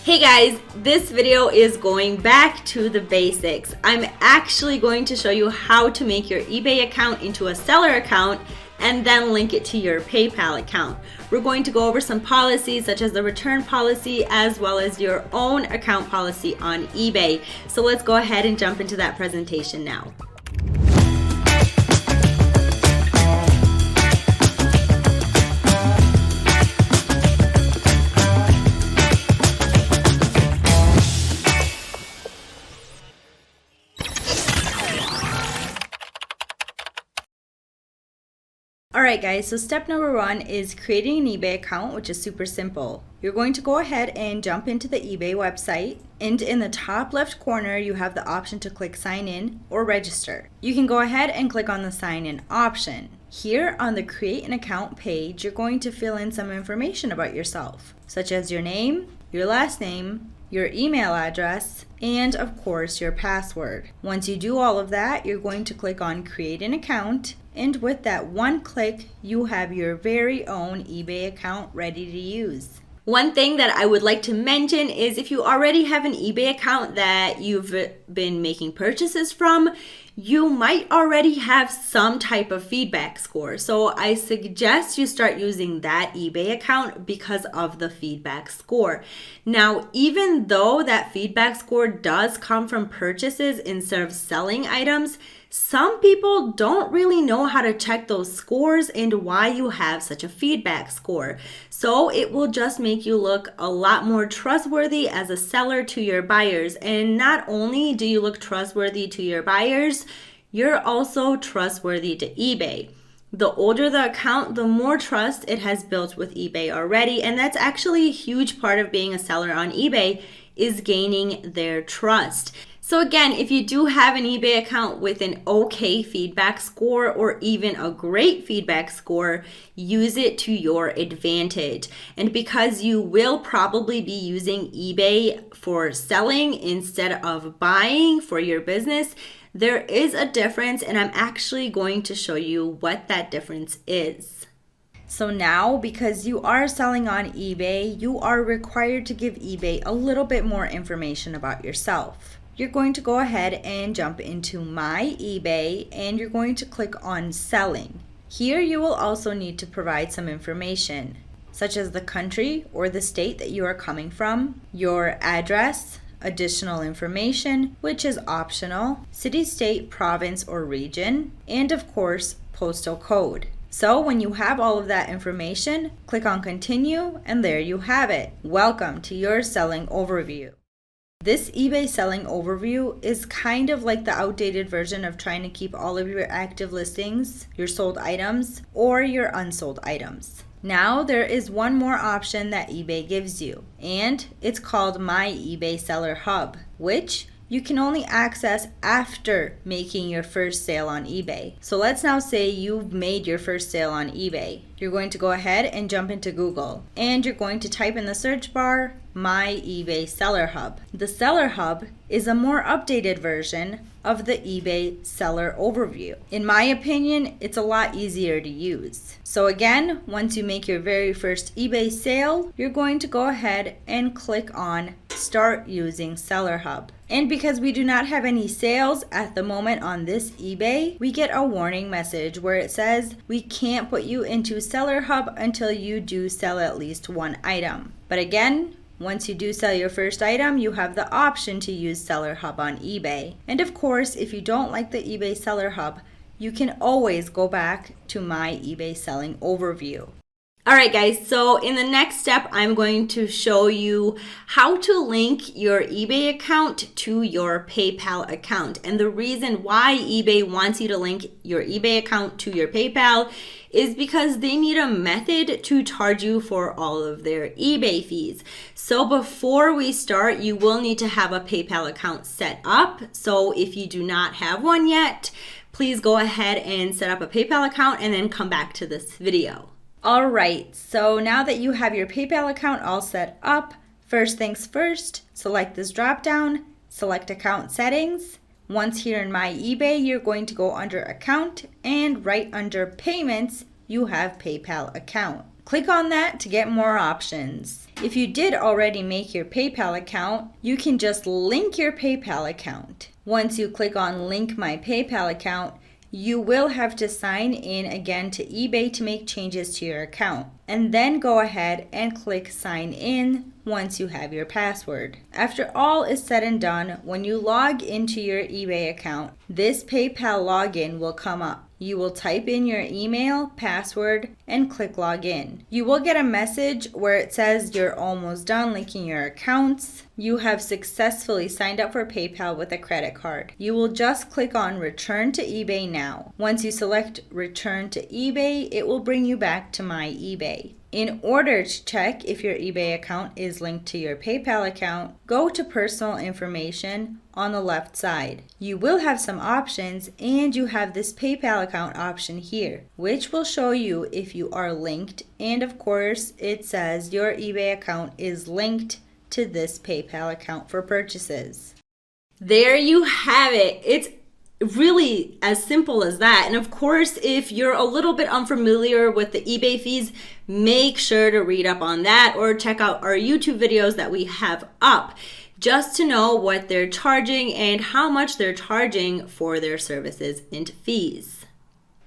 Hey guys, this video is going back to the basics. I'm actually going to show you how to make your eBay account into a seller account and then link it to your PayPal account. We're going to go over some policies such as the return policy as well as your own account policy on eBay. So let's go ahead and jump into that presentation now. Alright guys, so step number one is creating an eBay account, which is super simple. You're going to go ahead and jump into the eBay website, and in the top left corner you have the option to click sign in or register. You can go ahead and click on the sign in option. Here on the create an account page, you're going to fill in some information about yourself, such as your name, your last name, your email address, and of course your password. Once you do all of that, you're going to click on create an account, and with that one click, you have your very own eBay account ready to use. One thing that I would like to mention is if you already have an eBay account that you've been making purchases from, you might already have some type of feedback score. So I suggest you start using that eBay account because of the feedback score. Now, even though that feedback score does come from purchases instead of selling items, some people don't really know how to check those scores and why you have such a feedback score. So it will just make you look a lot more trustworthy as a seller to your buyers. And not only do you look trustworthy to your buyers, you're also trustworthy to eBay. The older the account, the more trust it has built with eBay already. And that's actually a huge part of being a seller on eBay, is gaining their trust. So again, if you do have an eBay account with an okay feedback score or even a great feedback score, use it to your advantage. And because you will probably be using eBay for selling instead of buying for your business, there is a difference, and I'm actually going to show you what that difference is. So now, because you are selling on eBay, you are required to give eBay a little bit more information about yourself. You're going to go ahead and jump into My eBay, and you're going to click on Selling. Here you will also need to provide some information, such as the country or the state that you are coming from, your address, additional information, which is optional, city, state, province, or region, and of course, postal code. So when you have all of that information, click on Continue, and there you have it. Welcome to your selling overview. This eBay selling overview is kind of like the outdated version of trying to keep all of your active listings, your sold items, or your unsold items. Now there is one more option that eBay gives you, and it's called My eBay Seller Hub, which you can only access after making your first sale on eBay. So let's now say you've made your first sale on eBay. You're going to go ahead and jump into Google, and you're going to type in the search bar, My eBay Seller Hub. The Seller Hub is a more updated version of the eBay Seller Overview. In my opinion, it's a lot easier to use. So again, once you make your very first eBay sale, you're going to go ahead and click on Start Using Seller Hub. And because we do not have any sales at the moment on this eBay, we get a warning message where it says we can't put you into Seller Hub until you do sell at least one item. But again, once you do sell your first item, you have the option to use Seller Hub on eBay. And of course, if you don't like the eBay Seller Hub, you can always go back to My eBay Selling Overview. Alright guys, so in the next step, I'm going to show you how to link your eBay account to your PayPal account. And the reason why eBay wants you to link your eBay account to your PayPal is because they need a method to charge you for all of their eBay fees. So before we start, you will need to have a PayPal account set up. So if you do not have one yet, please go ahead and set up a PayPal account and then come back to this video. Alright, so now that you have your PayPal account all set up, first things first, select this drop down, select account settings. Once here in My eBay, you're going to go under account, and right under payments, you have PayPal account. Click on that to get more options. If you did already make your PayPal account, you can just link your PayPal account. Once you click on Link My PayPal Account, you will have to sign in again to eBay to make changes to your account. And then go ahead and click Sign In once you have your password. After all is said and done, when you log into your eBay account, this PayPal login will come up. You will type in your email, password, and click Login. You will get a message where it says you're almost done linking your accounts. You have successfully signed up for PayPal with a credit card. You will just click on Return to eBay now. Once you select Return to eBay, it will bring you back to My eBay. In order to check if your eBay account is linked to your PayPal account, go to Personal Information on the left side. You will have some options, and you have this PayPal account option here, which will show you if you are linked, and of course it says your eBay account is linked to this PayPal account for purchases. There you have it. It's really as simple as that. And of course, if you're a little bit unfamiliar with the eBay fees, make sure to read up on that or check out our YouTube videos that we have up just to know what they're charging and how much they're charging for their services and fees.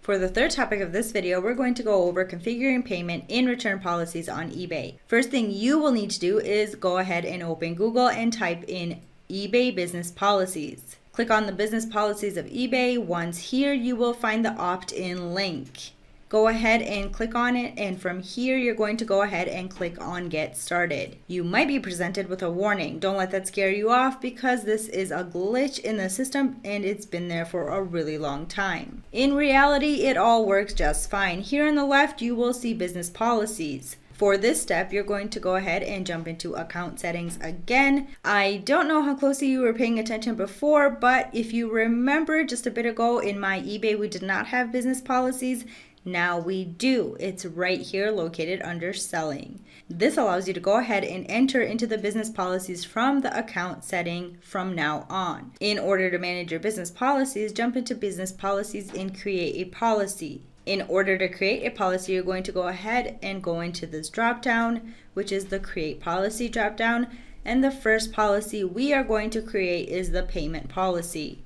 For the third topic of this video, we're going to go over configuring payment and return policies on eBay. First thing you will need to do is go ahead and open Google and type in eBay business policies. Click on the business policies of eBay. Once here, you will find the opt-in link. Go ahead and click on it, and from here you're going to go ahead and click on Get Started. You might be presented with a warning. Don't let that scare you off because this is a glitch in the system and it's been there for a really long time. In reality, it all works just fine. Here on the left, you will see business policies. For this step, you're going to go ahead and jump into account settings again. I don't know how closely you were paying attention before, but if you remember just a bit ago in My eBay, we did not have business policies. Now we do. It's right here located under Selling. This allows you to go ahead and enter into the business policies from the account setting from now on. In order to manage your business policies, jump into business policies and create a policy. In order to create a policy, you're going to go ahead and go into this dropdown, which is the Create Policy dropdown. And the first policy we are going to create is the payment policy.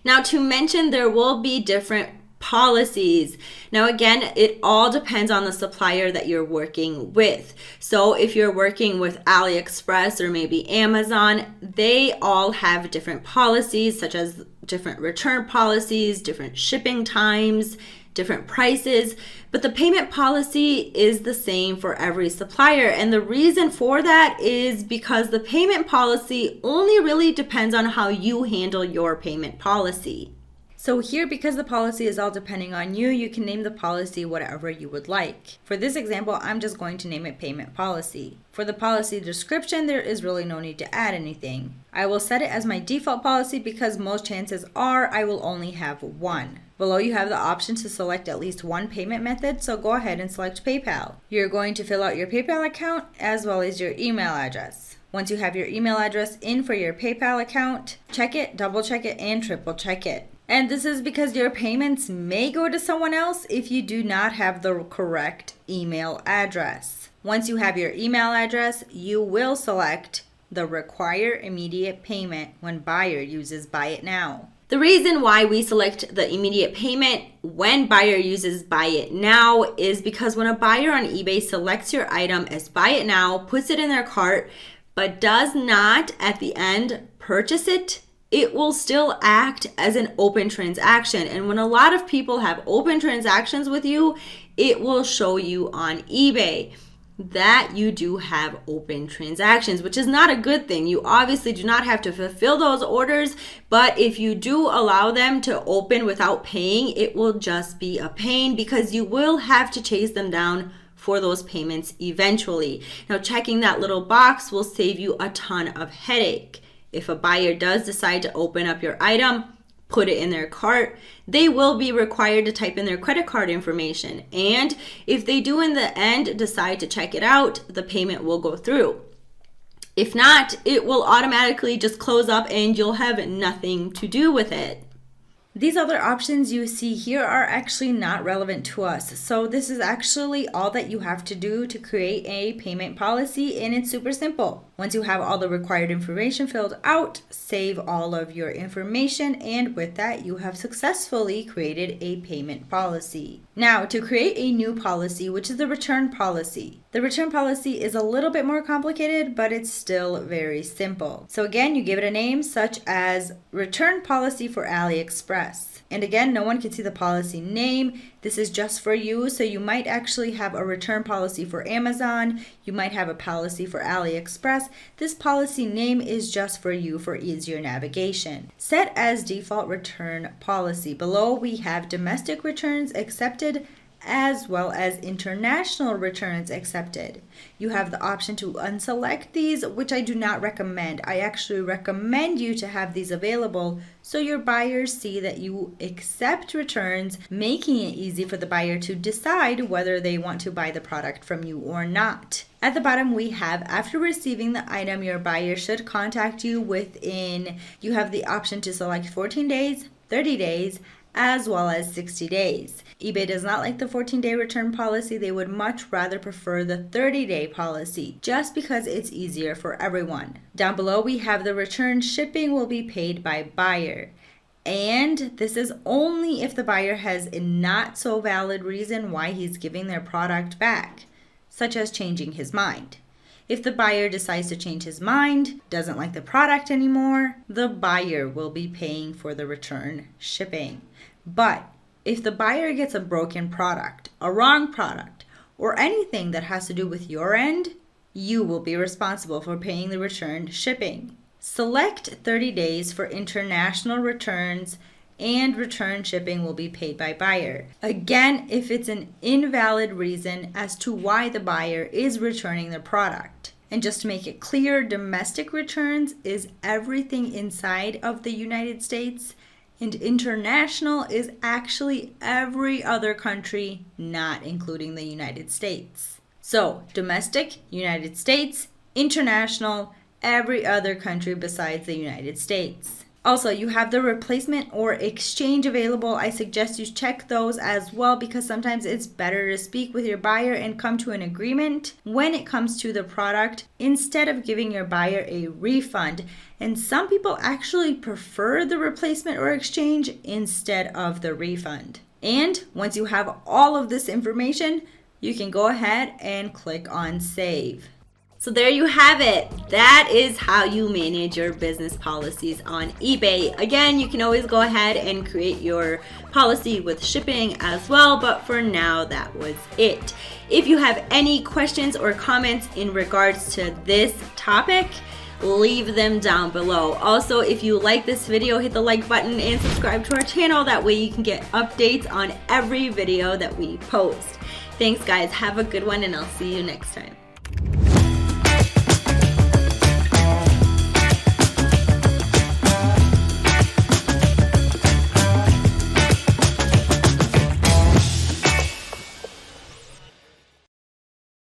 Now, to mention, there will be different policies. Now, again, it all depends on the supplier that you're working with. So if you're working with AliExpress or maybe Amazon, they all have different policies, such as different return policies, different shipping times, different prices, but the payment policy is the same for every supplier. And the reason for that is because the payment policy only really depends on how you handle your payment policy. So here, because the policy is all depending on you, you can name the policy whatever you would like. For this example, I'm just going to name it payment policy. For the policy description, there is really no need to add anything. I will set it as my default policy because most chances are I will only have one. Below, you have the option to select at least one payment method, so go ahead and select PayPal. You're going to fill out your PayPal account as well as your email address. Once you have your email address in for your PayPal account, check it, double check it, and triple check it. And this is because your payments may go to someone else if you do not have the correct email address. Once you have your email address, you will select the Require Immediate Payment when buyer uses Buy It Now. The reason why we select the immediate payment when buyer uses Buy It Now is because when a buyer on eBay selects your item as Buy It Now, puts it in their cart, but does not at the end purchase it, it will still act as an open transaction. And when a lot of people have open transactions with you, it will show you on eBay that you do have open transactions, which is not a good thing. You obviously do not have to fulfill those orders, but if you do allow them to open without paying, it will just be a pain because you will have to chase them down for those payments eventually. Now, checking that little box will save you a ton of headache. If a buyer does decide to open up your item, put it in their cart, they will be required to type in their credit card information. And if they do in the end decide to check it out, the payment will go through. If not, it will automatically just close up and you'll have nothing to do with it. These other options you see here are actually not relevant to us. So this is actually all that you have to do to create a payment policy, and it's super simple. Once you have all the required information filled out, save all of your information, and with that you have successfully created a payment policy. Now to create a new policy, which is the return policy. The return policy is a little bit more complicated, but it's still very simple. So again, you give it a name such as return policy for AliExpress. And again, no one can see the policy name. This is just for you. So you might actually have a return policy for Amazon. You might have a policy for AliExpress. This policy name is just for you for easier navigation. Set as default return policy. Below we have domestic returns accepted as well as international returns accepted. You have the option to unselect these, which I do not recommend. I actually recommend you to have these available so your buyers see that you accept returns, making it easy for the buyer to decide whether they want to buy the product from you or not. At the bottom we have, after receiving the item, your buyer should contact you within, you have the option to select 14 days, 30 days, as well as 60 days. eBay does not like the 14-day return policy. They would much rather prefer the 30-day policy just because it's easier for everyone. Down below we have the return shipping will be paid by buyer. And this is only if the buyer has a not so valid reason why he's giving their product back, such as changing his mind. If the buyer decides to change his mind, doesn't like the product anymore, the buyer will be paying for the return shipping. But if the buyer gets a broken product, a wrong product, or anything that has to do with your end, you will be responsible for paying the return shipping. Select 30 days for international returns, and return shipping will be paid by buyer. Again, if it's an invalid reason as to why the buyer is returning the product. And just to make it clear, domestic returns is everything inside of the United States, and international is actually every other country, not including the United States. So domestic, United States, international, every other country besides the United States. Also, you have the replacement or exchange available. I suggest you check those as well because sometimes it's better to speak with your buyer and come to an agreement when it comes to the product instead of giving your buyer a refund. And some people actually prefer the replacement or exchange instead of the refund. And once you have all of this information, you can go ahead and click on save. So there you have it. That is how you manage your business policies on eBay. Again, you can always go ahead and create your policy with shipping as well, but for now, that was it. If you have any questions or comments in regards to this topic, leave them down below. Also, if you like this video, hit the like button and subscribe to our channel. That way you can get updates on every video that we post. Thanks guys, have a good one, and I'll see you next time.